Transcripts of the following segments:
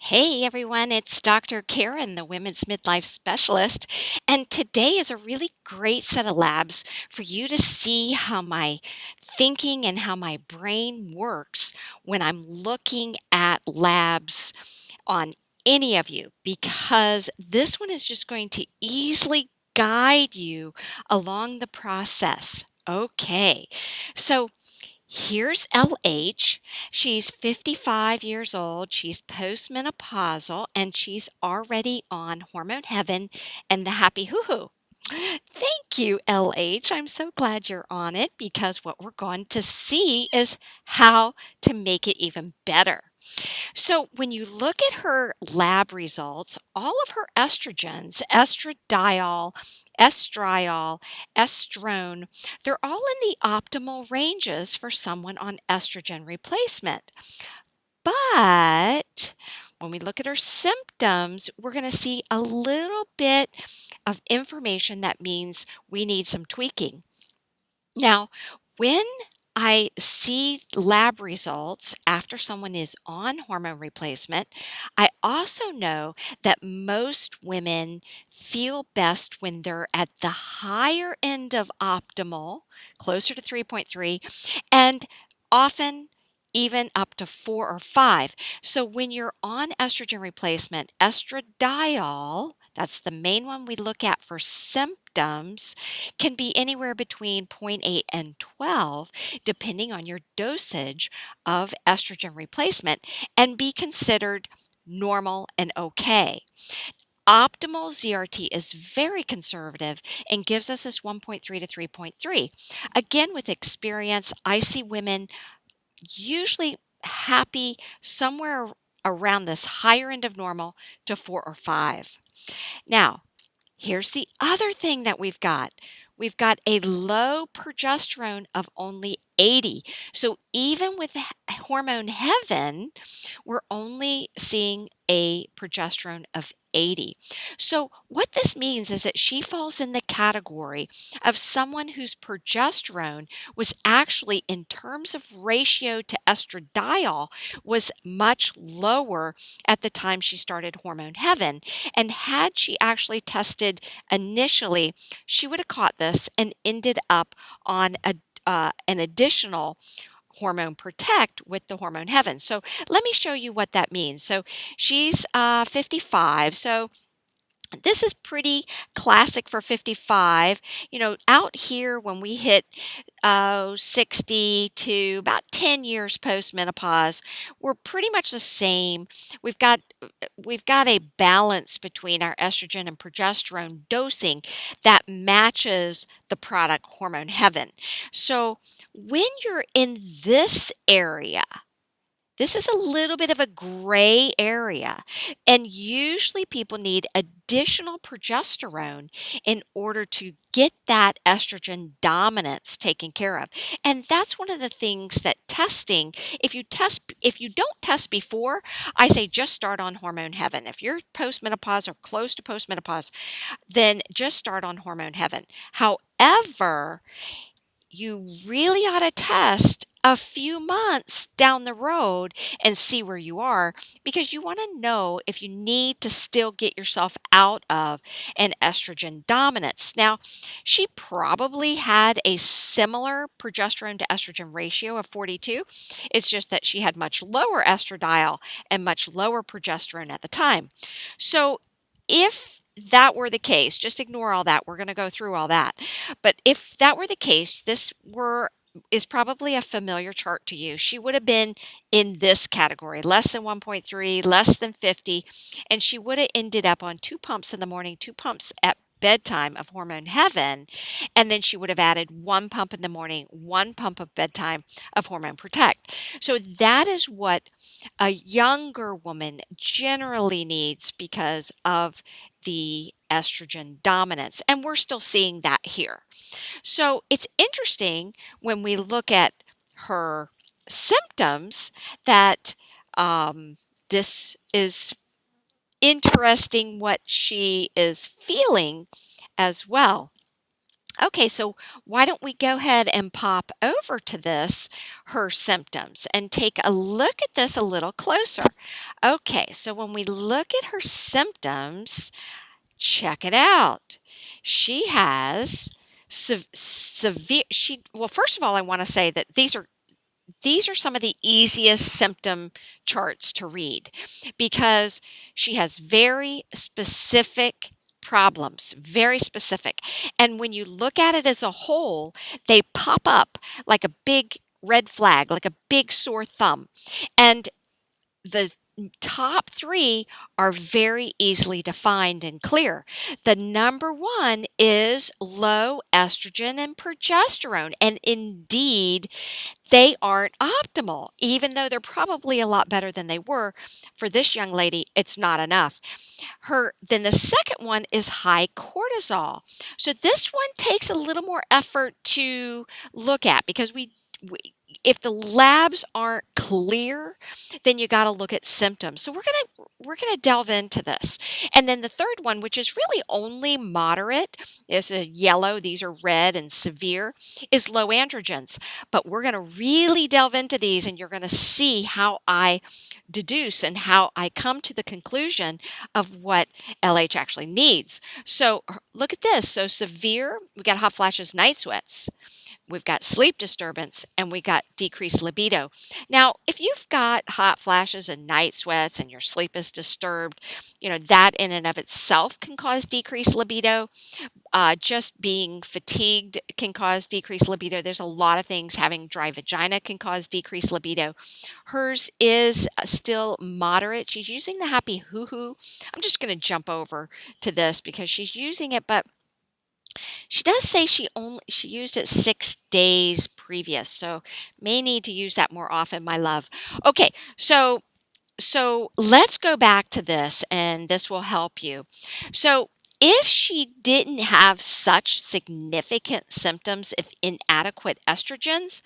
Hey everyone, it's Dr. Karen, the Women's Midlife Specialist, and today is a really great set of labs for you to see how my thinking and how my brain works when I'm looking at labs on any of you, because this one is just going to easily guide you along the process. Okay, so here's LH. She's 55 years old. She's postmenopausal and she's already on hormone heaven and the happy hoo hoo. Thank you, LH. I'm so glad you're on it because what we're going to see is how to make it even better. So, when you look at her lab results, all of her estrogens, estradiol, estriol, estrone, they're all in the optimal ranges for someone on estrogen replacement. But when we look at her symptoms, we're going to see a little bit of information that means we need some tweaking. Now, when I see lab results after someone is on hormone replacement, I also know that most women feel best when they're at the higher end of optimal, closer to 3.3, and often even up to 4 or 5. So when you're on estrogen replacement, estradiol, that's the main one we look at for symptoms, can be anywhere between zero point 0.8 and 12, depending on your dosage of estrogen replacement, and be considered normal and okay. Optimal ZRT is very conservative and gives us this 1.3 to 3.3. Again, with experience, I see women usually happy somewhere around this higher end of normal to 4 or 5. Now, here's the other thing that we've got. We've got a low progesterone of only 80. So even with hormone heaven, we're only seeing a progesterone of 80. So what this means is that she falls in the category of someone whose progesterone was actually, in terms of ratio to estradiol, was much lower at the time she started hormone heaven. And had she actually tested initially, she would have caught this and ended up on an additional hormone protect with the hormone heaven. So let me show you what that means. So she's 55. So this is pretty classic for 55. Out here when we hit 60 to about 10 years post-menopause, we're pretty much the same. We've got we've got a balance between our estrogen and progesterone dosing that matches the product Hormone Heaven. So when you're in this area, this is a little bit of a gray area, and usually people need additional progesterone in order to get that estrogen dominance taken care of. And that's one of the things that testing, if you don't test before, I say just start on Hormone Heaven. If you're postmenopause or close to postmenopause, then just start on Hormone Heaven. However, you really ought to test a few months down the road and see where you are, because you want to know if you need to still get yourself out of an estrogen dominance. Now, she probably had a similar progesterone to estrogen ratio of 42. It's just that she had much lower estradiol and much lower progesterone at the time. So, if that were the case, just ignore all that. We're going to go through all that. But if that were the case, this were is probably a familiar chart to you. She would have been in this category, less than 1.3, less than 50, and she would have ended up on 2 pumps in the morning, 2 pumps at bedtime of Hormone Heaven, and then she would have added 1 pump in the morning, 1 pump of bedtime of Hormone Protect. So that is what a younger woman generally needs because of the estrogen dominance. And we're still seeing that here. So it's interesting when we look at her symptoms that this is interesting what she is feeling as well. Okay, so why don't we go ahead and pop over to this, her symptoms, and take a look at this a little closer. Okay, so when we look at her symptoms, check it out. She has severe, well, first of all, I want to say that these are some of the easiest symptom charts to read because she has very specific problems, very specific. And when you look at it as a whole, they pop up like a big red flag, like a big sore thumb. And the top three are very easily defined and clear. The number one is low estrogen and progesterone. And indeed, they aren't optimal. Even though they're probably a lot better than they were, for this young lady, it's not enough. Then the second one is high cortisol. So this one takes a little more effort to look at because we if the labs aren't clear, then you got to look at symptoms. So we're going to delve into this. And then the third one, which is really only moderate, is a yellow, these are red and severe, is low androgens. But we're going to really delve into these and you're going to see how I deduce and how I come to the conclusion of what LH actually needs. So look at this. So severe, we got hot flashes, night sweats. We've got sleep disturbance and we got decreased libido. Now, if you've got hot flashes and night sweats and your sleep is disturbed, that in and of itself can cause decreased libido. Just being fatigued can cause decreased libido. There's a lot of things. Having dry vagina can cause decreased libido. Hers is still moderate. She's using the happy hoo-hoo. I'm just going to jump over to this because she's using it, but she does say she used it 6 days previous, so may need to use that more often, my love. Okay, so let's go back to this, and this will help you. So if she didn't have such significant symptoms of inadequate estrogens,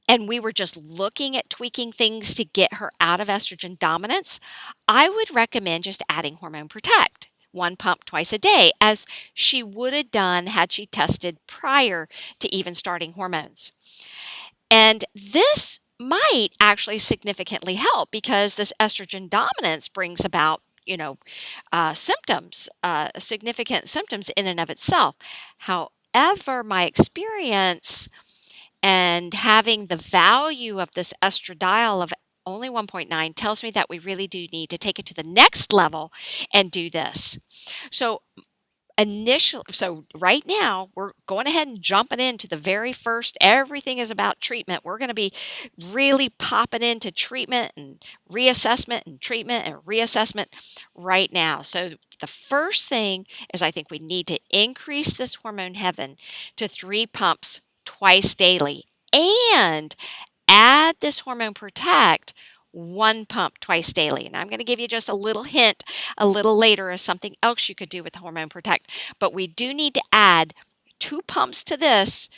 and we were just looking at tweaking things to get her out of estrogen dominance, I would recommend just adding Hormone Protect, 1 pump twice a day, as she would have done had she tested prior to even starting hormones. And this might actually significantly help because this estrogen dominance brings about symptoms, significant symptoms in and of itself. However, my experience and having the value of this estradiol of only 1.9 tells me that we really do need to take it to the next level and do this. So right now we're going ahead and jumping into the very first. Everything is about treatment. We're going to be really popping into treatment and reassessment and treatment and reassessment right now. So the first thing is I think we need to increase this hormone heaven to 3 pumps twice daily and add this Hormone Protect 1 pump twice daily. And I'm going to give you just a little hint a little later of something else you could do with Hormone Protect. But we do need to add 2 pumps to this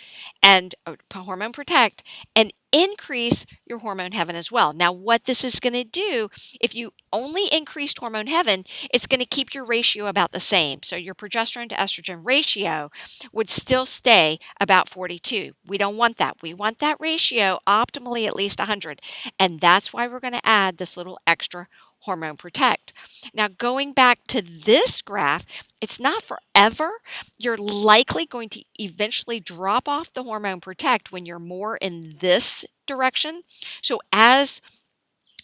and Hormone Protect and increase your hormone heaven as well. Now, what this is going to do, if you only increased hormone heaven, it's going to keep your ratio about the same. So your progesterone to estrogen ratio would still stay about 42. We don't want that. We want that ratio optimally at least 100. And that's why we're going to add this little extra Hormone Protect. Now, going back to this graph, it's not forever. You're likely going to eventually drop off the Hormone Protect when you're more in this direction. So as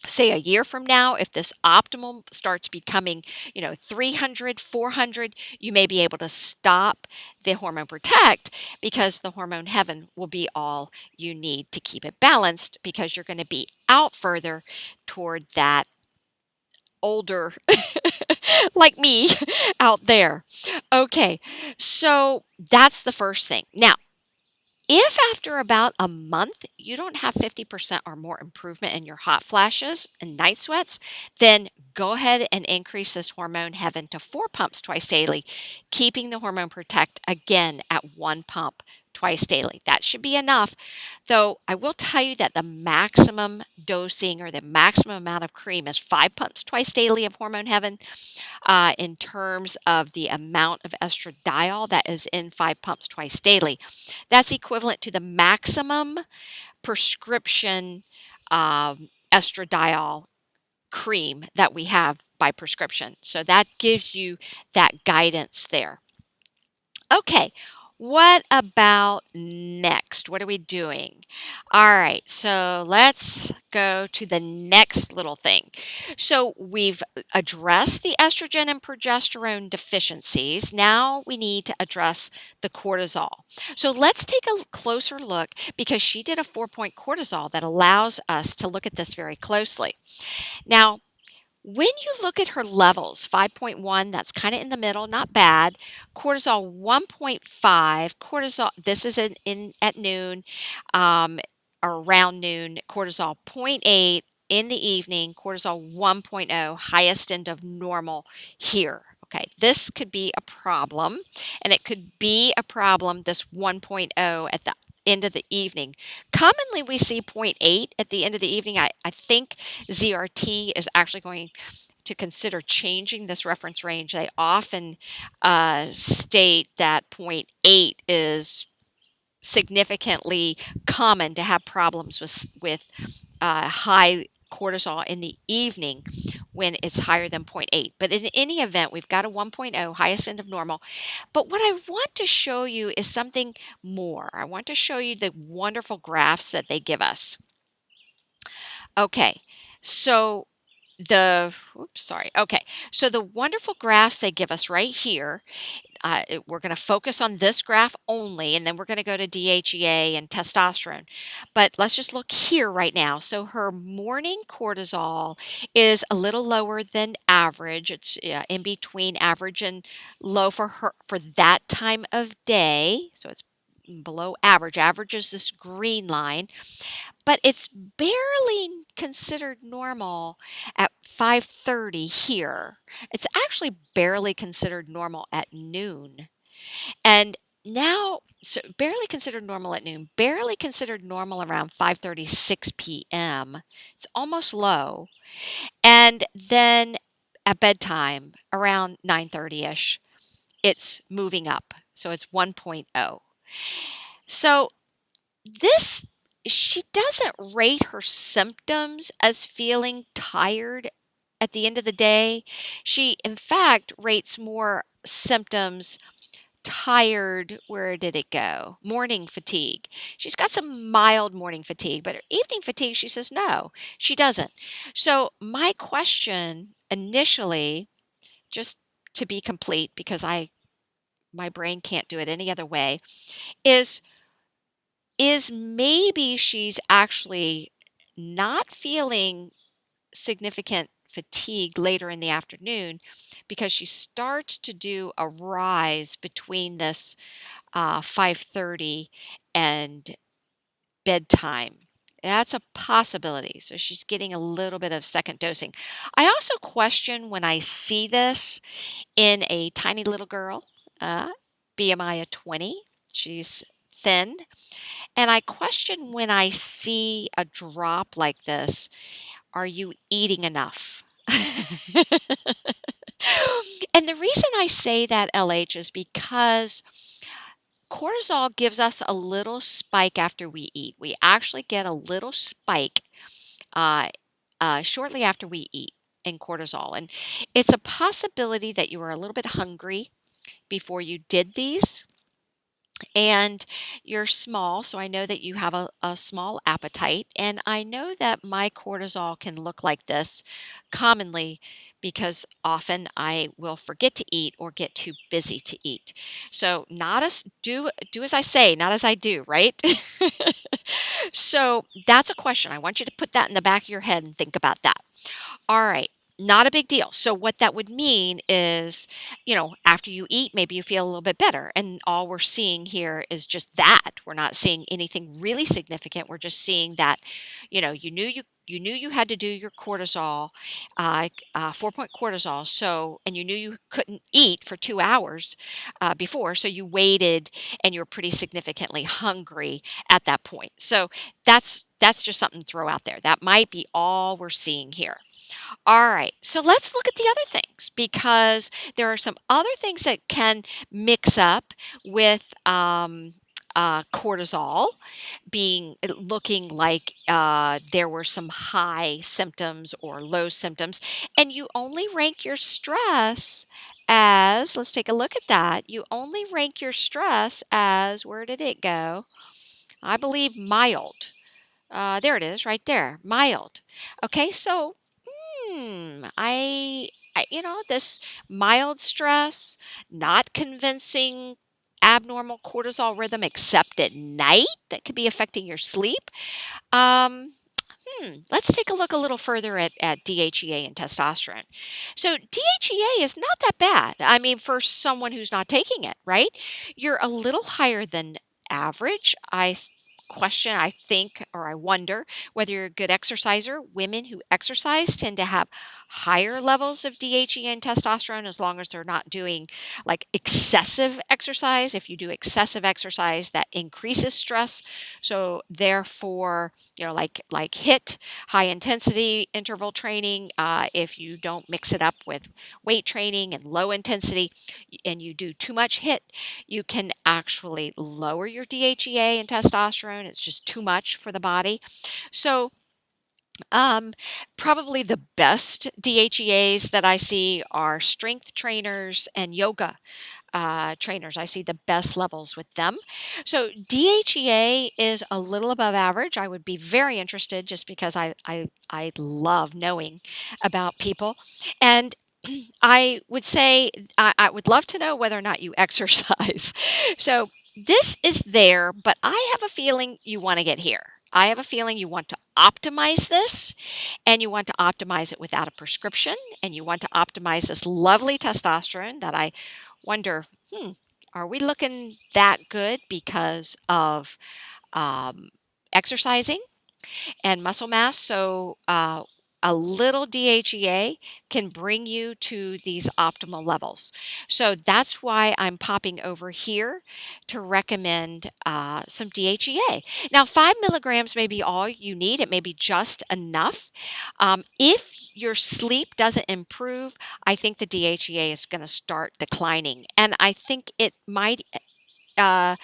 say a year from now, if this optimal starts becoming, 300, 400, you may be able to stop the Hormone Protect because the hormone heaven will be all you need to keep it balanced because you're going to be out further toward that older like me out there. Okay, so that's the first thing. Now, if after about a month you don't have 50% or more improvement in your hot flashes and night sweats, then go ahead and increase this hormone heaven to 4 pumps twice daily, keeping the Hormone Protect again at 1 pump twice daily. That should be enough. Though I will tell you that the maximum dosing or the maximum amount of cream is 5 pumps twice daily of Hormone Heaven. In terms of the amount of estradiol that is in 5 pumps twice daily, that's equivalent to the maximum prescription estradiol cream that we have by prescription. So that gives you that guidance there. Okay, what about next? What are we doing? All right, so let's go to the next little thing. So we've addressed the estrogen and progesterone deficiencies. Now we need to address the cortisol. So let's take a closer look because she did a 4-point cortisol that allows us to look at this very closely. Now, when you look at her levels, 5.1, that's kind of in the middle, not bad. Cortisol 1.5, cortisol, this is in at noon, or around noon. Cortisol zero point 0.8 in the evening, cortisol 1.0, highest end of normal here. Okay, this could be a problem, and it could be a problem, this 1.0 at the end of the evening. Commonly, we see 0.8 at the end of the evening. I think ZRT is actually going to consider changing this reference range. They often state that 0.8 is significantly common to have problems with high cortisol in the evening when it's higher than 0.8. But in any event, we've got a 1.0, highest end of normal. But what I want to show you is something more. I want to show you the wonderful graphs that they give us. Okay, so so the wonderful graphs they give us right here, we're going to focus on this graph only, and then we're going to go to DHEA and testosterone. But let's just look here right now. So her morning cortisol is a little lower than average. It's in between average and low for her for that time of day. So it's below average. Average is this green line, but it's barely considered normal at 5:30 here. It's actually barely considered normal at noon. And now, so barely considered normal at noon, barely considered normal around 5:36 p.m. It's almost low. And then at bedtime around 9:30ish, it's moving up. So it's 1.0. So this she doesn't rate her symptoms as feeling tired at the end of the day. She, in fact, rates more symptoms tired. Where did it go? Morning fatigue. She's got some mild morning fatigue, but her evening fatigue, she says no, she doesn't. So, my question initially, just to be complete, because my brain can't do it any other way, is maybe she's actually not feeling significant fatigue later in the afternoon because she starts to do a rise between this 5:30 and bedtime. That's a possibility. So she's getting a little bit of second dosing. I also question when I see this in a tiny little girl, BMI of 20. She's thin. And I question when I see a drop like this, are you eating enough? And the reason I say that, LH, is because cortisol gives us a little spike after we eat. We actually get a little spike uh, shortly after we eat in cortisol. And it's a possibility that you were a little bit hungry before you did these. And you're small, so I know that you have a small appetite. And I know that my cortisol can look like this commonly because often I will forget to eat or get too busy to eat. So not as do as I say, not as I do, right? So that's a question. I want you to put that in the back of your head and think about that. All right. Not a big deal. So what that would mean is, after you eat, maybe you feel a little bit better. And all we're seeing here is just that. We're not seeing anything really significant. We're just seeing that, you knew you knew you had to do your cortisol, 4-point cortisol. So, and you knew you couldn't eat for 2 hours before, so you waited, and you were pretty significantly hungry at that point. So that's just something to throw out there. That might be all we're seeing here. All right, so let's look at the other things, because there are some other things that can mix up with cortisol being looking like there were some high symptoms or low symptoms, and you only rank your stress as, let's take a look at that. You only rank your stress as, where did it go? I believe mild. There it is, right there, mild. Okay, so this mild stress, not convincing abnormal cortisol rhythm except at night that could be affecting your sleep. Um, let's take a look a little further at DHEA and testosterone. So DHEA is not that bad. I mean, for someone who's not taking it, right? You're a little higher than average. Question, I think, or I wonder whether you're a good exerciser. Women who exercise tend to have higher levels of DHEA and testosterone, as long as they're not doing like excessive exercise. If you do excessive exercise, that increases stress. So therefore, like HIIT, high intensity interval training, if you don't mix it up with weight training and low intensity, and you do too much HIIT, you can actually lower your DHEA and testosterone. It's just too much for the body. So um, probably the best DHEAs that I see are strength trainers and yoga trainers. I see the best levels with them. So DHEA is a little above average. I would be very interested, just because I love knowing about people. And I would say I would love to know whether or not you exercise. So this is there, but I have a feeling you want to get here. I have a feeling you want to optimize this, and you want to optimize it without a prescription, and you want to optimize this lovely testosterone that I wonder, are we looking that good because of exercising and muscle mass? So a little DHEA can bring you to these optimal levels. So that's why I'm popping over here to recommend some DHEA. Now, 5 milligrams may be all you need. It may be just enough. If your sleep doesn't improve, I think the DHEA is going to start declining. And I think it might uh,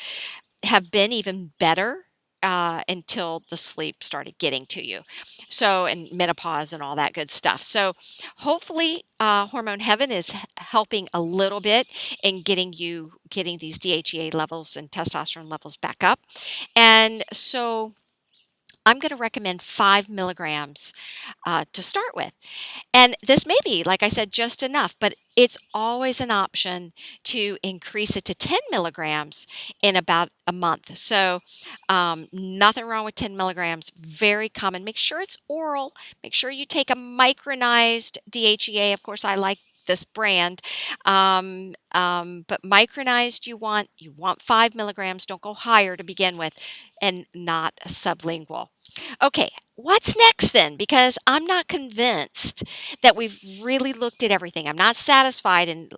have been even better until the sleep started getting to you. So, and menopause and all that good stuff. So, hopefully, Hormone Heaven is helping a little bit in getting these DHEA levels and testosterone levels back up. And so, I'm going to recommend 5 milligrams to start with. And this may be, like I said, just enough, but it's always an option to increase it to 10 milligrams in about a month. So nothing wrong with 10 milligrams, very common. Make sure it's oral. Make sure you take a micronized DHEA. Of course, I like this brand, but micronized, you want 5 milligrams. Don't go higher to begin with, and not sublingual. Okay, what's next then? Because I'm not convinced that we've really looked at everything. I'm not satisfied, and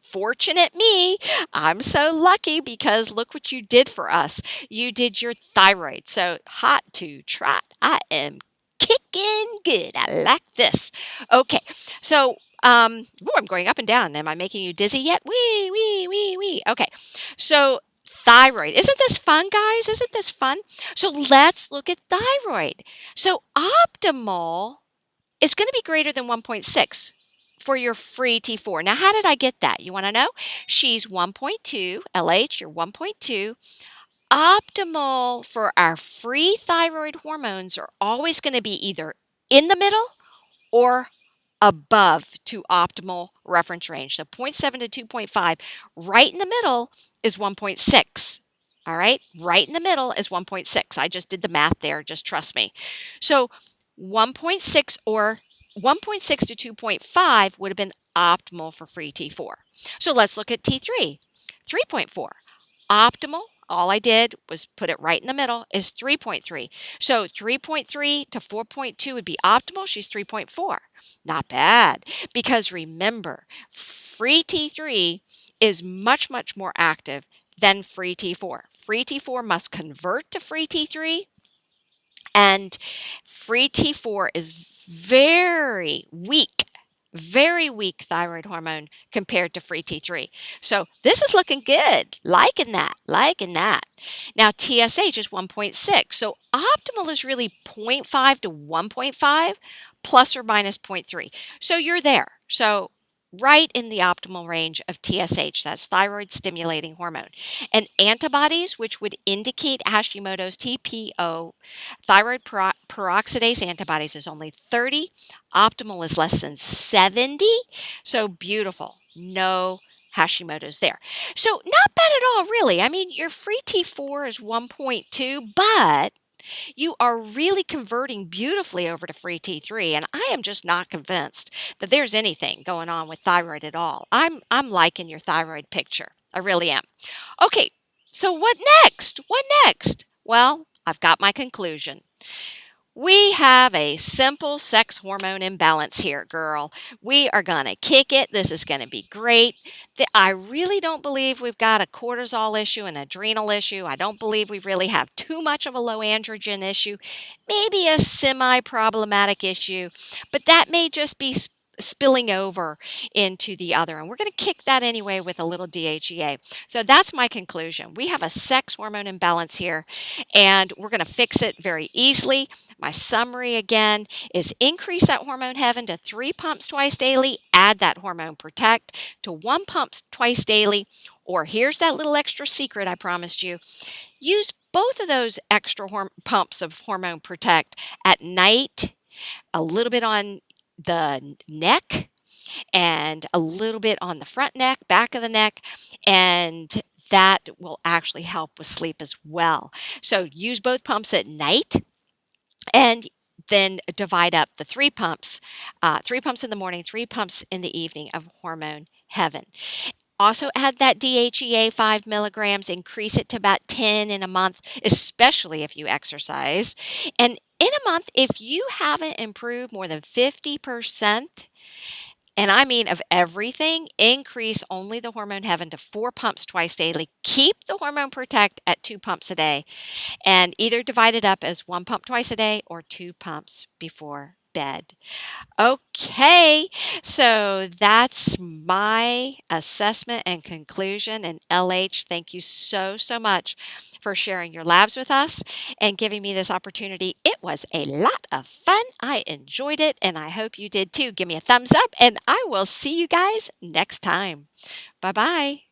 fortunate me, I'm so lucky, because look what you did for us. You did your thyroid. So hot to trot. I am kicking good. I like this. Okay, so I'm going up and down. Am I making you dizzy yet? Wee, wee, wee, wee. Okay, so thyroid. Isn't this fun, guys? Isn't this fun? So let's look at thyroid. So optimal is going to be greater than 1.6 for your free T4. Now, how did I get that? You want to know? She's 1.2, LH, you're 1.2. Optimal for our free thyroid hormones are always going to be either in the middle or above to optimal reference range. So 0.7 to 2.5, right in the middle is 1.6. All right, right in the middle is 1.6. I just did the math there, just trust me. So 1.6 or 1.6 to 2.5 would have been optimal for free T4. So let's look at T3. 3.4, optimal. all I did was put it right in the middle, is 3.3. So 3.3 to 4.2 would be optimal. She's 3.4. Not bad. Because remember, free T3 is much, much more active than free T4. Free T4 must convert to free T3, and free T4 is very weak thyroid hormone compared to free T3. So this is looking good. Liking that, liking that. Now TSH is 1.6. So optimal is really zero point 0.5 to 1.5 plus or minus 0.3. So you're there. So right in the optimal range of TSH, that's thyroid stimulating hormone. And antibodies, which would indicate Hashimoto's TPO, thyroid peroxidase antibodies, is only 30. Optimal is less than 70. So beautiful. No Hashimoto's there. So not bad at all, really. I mean, your free T4 is 1.2, but you are really converting beautifully over to free T3, and I am just not convinced that there's anything going on with thyroid at all. I'm liking your thyroid picture. I really am. Okay, so what next? What next? Well, I've got my conclusion. We have a simple sex hormone imbalance here, girl. We are going to kick it. This is going to be great. I really don't believe we've got a cortisol issue, an adrenal issue. I don't believe we really have too much of a low androgen issue, maybe a semi-problematic issue, but that may just be spilling over into the other. And we're going to kick that anyway with a little DHEA. So that's my conclusion. We have a sex hormone imbalance here, and we're going to fix it very easily. My summary again is increase that hormone heaven to 3 pumps twice daily, add that hormone protect to 1 pump twice daily, or here's that little extra secret I promised you. Use both of those extra pumps of hormone protect at night, a little bit on the neck and a little bit on the front neck, back of the neck, and that will actually help with sleep as well. So use both pumps at night, and then divide up the 3 pumps, 3 pumps in the morning, 3 pumps in the evening of hormone heaven. Also add that DHEA 5 milligrams, increase it to about 10 in a month, especially if you exercise. And in a month, if you haven't improved more than 50%, and I mean of everything, increase only the hormone heaven to 4 pumps twice daily. Keep the hormone protect at 2 pumps a day, and either divide it up as 1 pump twice a day or 2 pumps before bed. Okay, so that's my assessment and conclusion. And LH, thank you so, so much for sharing your labs with us and giving me this opportunity. It was a lot of fun. I enjoyed it, and I hope you did too. Give me a thumbs up, and I will see you guys next time. Bye-bye.